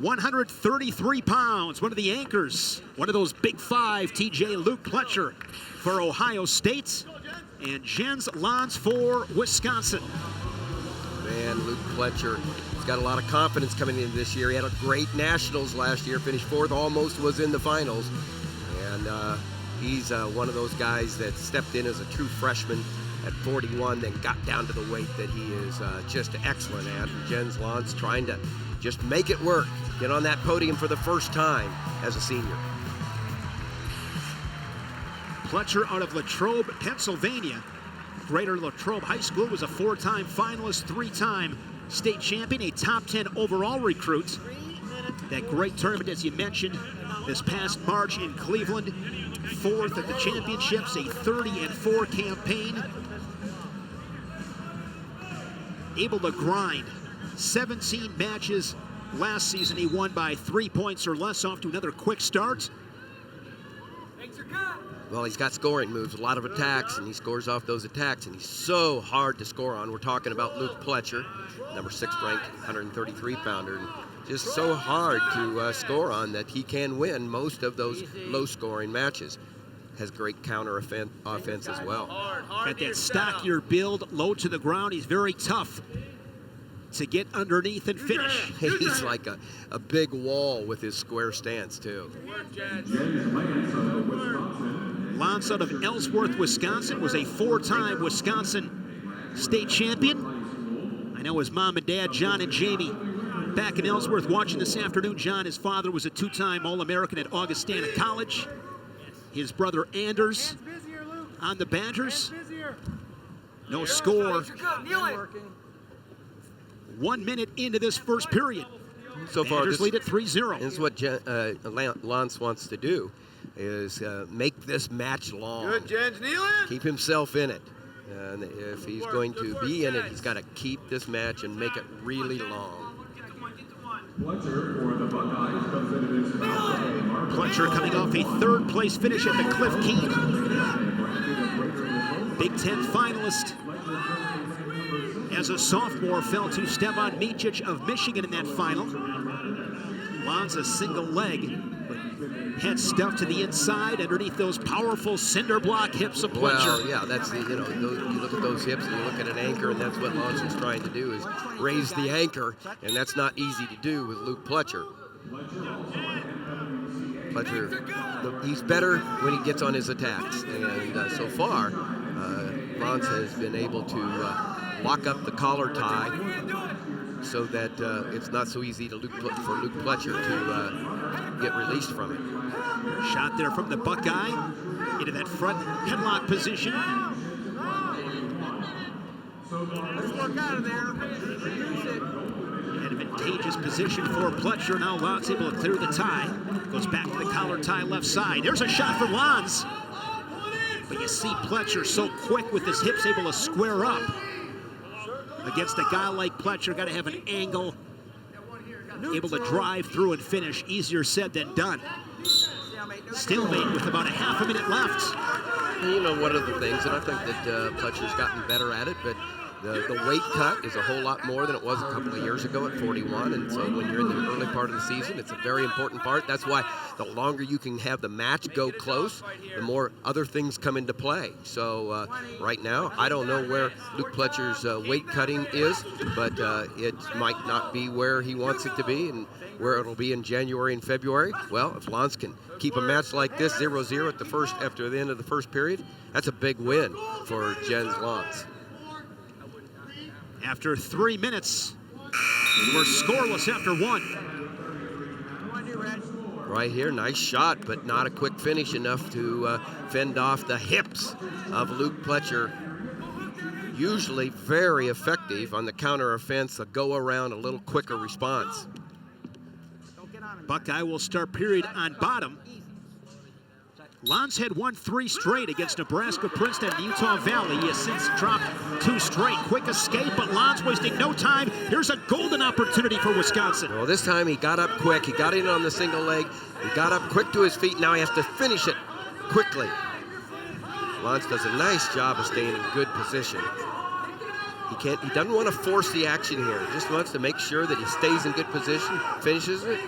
133 pounds, one of the anchors, one of those big five, TJ Luke Pletcher for Ohio State, and Jens Lantz for Wisconsin. Man, Luke Pletcher, he's got a lot of confidence coming into this year. He had a great nationals last year, finished fourth, almost was in the finals. And he's one of those guys that stepped in as a true freshman at 41, then got down to the weight that he is just excellent at. And Jens Lantz trying to just make it work, get on that podium for the first time as a senior. Pletcher out of Latrobe, Pennsylvania. Greater Latrobe High School, was a four-time finalist, three-time state champion, a top 10 overall recruit. That great tournament, as you mentioned, this past March in Cleveland. Fourth at the championships, a 30-4 campaign. Able to grind 17 matches last season. He won by 3 points or less, off to another quick start. Well, he's got scoring moves, a lot of attacks, and he scores off those attacks, and he's so hard to score on. We're talking about Luke Pletcher, number 6 ranked 133-pounder. Just so hard to score on that he can win most of those low-scoring matches. Has great counter offense as well. Got that stockier build, low to the ground. He's very tough to get underneath and finish. He's like a big wall with his square stance, too. Lantz out of Ellsworth, Wisconsin, was a four-time Wisconsin state champion. I know his mom and dad, John and Jamie, back in Ellsworth watching this afternoon. John, his father, was a two-time All-American at Augustana College. His brother Anders on the Badgers. No score. 1 minute into this first period. So far, Badgers lead at 3-0. This is what Lantz wants to do, is make this match long. Good, Jens, kneeling. Keep himself in it. And if he's going to be in it, he's got to keep this match and make it really long. Pletcher for the Buckeyes comes into this match. Pletcher coming off a third-place finish at the Cliff Keen. Big Ten finalist. As a sophomore, fell to Stevan Micic of Michigan in that final. Lantz a single leg, head stuffed to the inside underneath those powerful cinder block hips of Pletcher. Well, yeah, that's the, you look at those hips and you look at an anchor, and that's what Lantz is trying to do, is raise the anchor, and that's not easy to do with Luke Pletcher. Pletcher, he's better when he gets on his attacks, and so far, Lantz has been able to lock up the collar tie so that it's not so easy for Luke Pletcher to get released from it. Shot there from the Buckeye into that front headlock position. Advantageous position for Pletcher. Now Lantz able to clear the tie. Goes back to the collar tie left side. There's a shot from Lantz. But you see Pletcher so quick with his hips, able to square up. Against a guy like Pletcher, got to have an angle, able to drive through and finish. Easier said than done. Stalemate with about a half a minute left. You know, one of the things, and I think that Pletcher's gotten better at it, but the weight cut is a whole lot more than it was a couple of years ago at 41, and so when you're in the early part of the season, it's a very important part. That's why the longer you can have the match go close, the more other things come into play. So right now, I don't know where Luke Pletcher's weight cutting is, but it might not be where he wants it to be, and where it'll be in January and February. Well, if Lantz can keep a match like this 0-0 at after the end of the first period, that's a big win for Jens Lantz. After 3 minutes, we're scoreless after one. Right here, nice shot, but not a quick finish enough to fend off the hips of Luke Pletcher. Usually very effective on the counter offense, a go around, a little quicker response. Buckeye will start period on bottom. Lantz had won 3 straight against Nebraska, Princeton, and Utah Valley. He has since dropped 2 straight. Quick escape, but Lantz wasting no time. Here's a golden opportunity for Wisconsin. Well, this time he got up quick. He got in on the single leg. He got up quick to his feet. Now he has to finish it quickly. Lantz does a nice job of staying in good position. He doesn't want to force the action here. He just wants to make sure that he stays in good position, finishes it,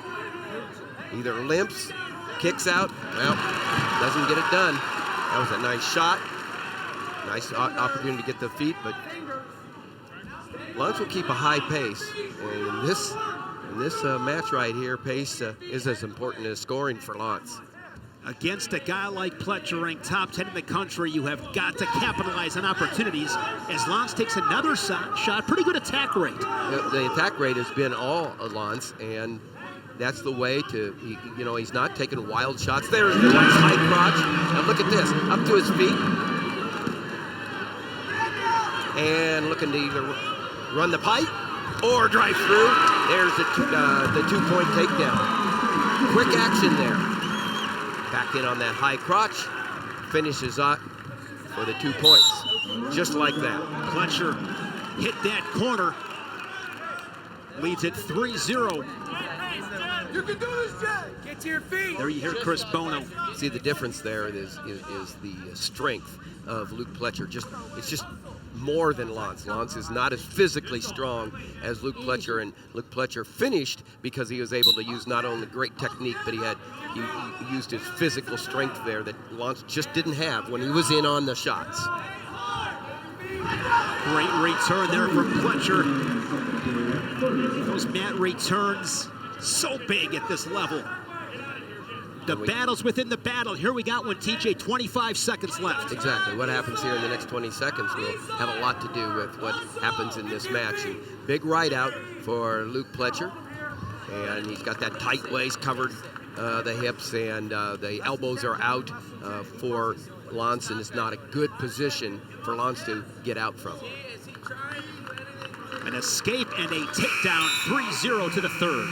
either limps, kicks out. Well, doesn't get it done. That was a nice shot. Nice opportunity to get the feet, but Lantz will keep a high pace. And in this match right here, pace is as important as scoring for Lantz. Against a guy like Pletcher, ranked top 10 in the country, you have got to capitalize on opportunities. As Lantz takes another shot, pretty good attack rate. The attack rate has been all Lantz, and that's the way to, he's not taking wild shots. There's the nice high crotch. Now look at this, up to his feet. And looking to either run the pipe or drive through. There's the two-point takedown. Quick action there. Back in on that high crotch, finishes up for the 2 points. Just like that. Pletcher hit that corner, leads it 3-0. You can do this, Jack. Get to your feet. There you hear Chris Bono. See, the difference there is the strength of Luke Pletcher. It's just more than Lantz. Lantz is not as physically strong as Luke Pletcher, and Luke Pletcher finished because he was able to use not only great technique, but he used his physical strength there that Lantz just didn't have when he was in on the shots. Great return there from Pletcher. Those mat returns, so big at this level. The battle's within the battle. Here we got one, TJ, 25 seconds left. Exactly. What happens here in the next 20 seconds will have a lot to do with what happens in this match. And big right out for Luke Pletcher. And he's got that tight waist, covered the hips, and the elbows are out for Lantz, and it's not a good position for Lantz to get out from. An escape and a takedown, 3-0 to the third.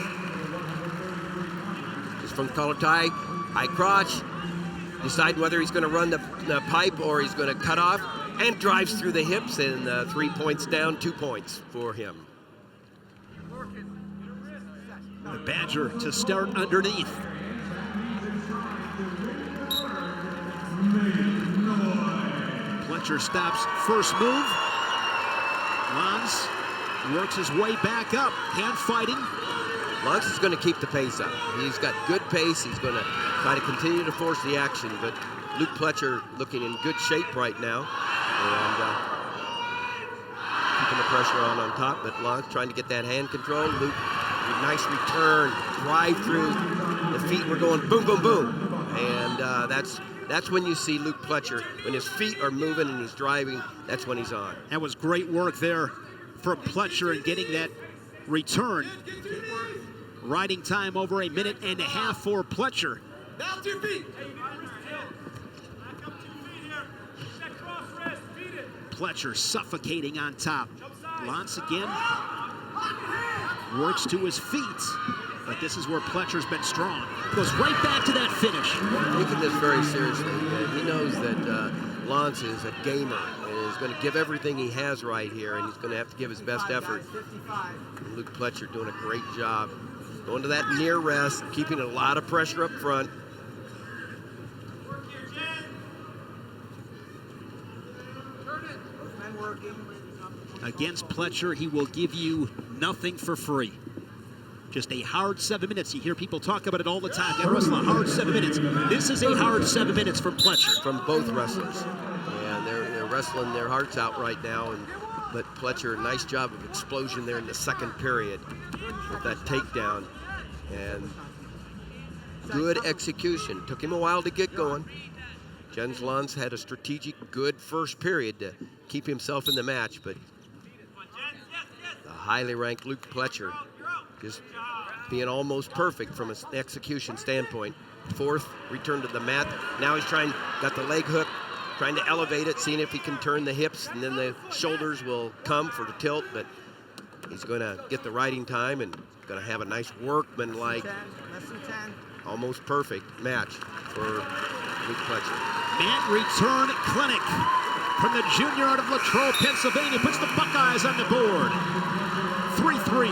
From the collar tie, high crotch, decide whether he's going to run the pipe or he's going to cut off, and drives through the hips, and 3 points down, 2 points for him. The Badger to start underneath. Pletcher stops first move. Lantz works his way back up, hand fighting. Lantz is going to keep the pace up. He's got good pace. He's going to try to continue to force the action, but Luke Pletcher looking in good shape right now, and keeping the pressure on top, but Lantz trying to get that hand control. Luke, nice return, drive through. The feet were going boom, boom, boom, and that's when you see Luke Pletcher, when his feet are moving and he's driving, that's when he's on. That was great work there from Pletcher in getting that return. Riding time over 1.5 minutes for Pletcher. Down to your feet. Pletcher suffocating on top. Lantz again works to his feet, but this is where Pletcher's been strong. Goes right back to that finish. Taking this very seriously. He knows that Lantz is a gamer and is going to give everything he has right here, and he's going to have to give his best effort. And Luke Pletcher doing a great job. Going to that near rest, keeping a lot of pressure up front. Against Pletcher, he will give you nothing for free. Just a hard 7 minutes. You hear people talk about it all the time. Got to wrestle a hard 7 minutes. This is a hard 7 minutes from Pletcher. From both wrestlers. And they're wrestling their hearts out right now. But Pletcher, nice job of explosion there in the second period with that takedown. And good execution. Took him a while to get going. Jens Lantz had a strategic, good first period to keep himself in the match, but the highly ranked Luke Pletcher just being almost perfect from an execution standpoint. Fourth, return to the mat. Now he's got the leg hook, trying to elevate it, seeing if he can turn the hips, and then the shoulders will come for the tilt, but he's going to get the riding time and going to have a nice workman-like, almost perfect match for Luke Pletcher. Mat return clinic from the junior out of Latrobe, Pennsylvania, puts the Buckeyes on the board. 3-3.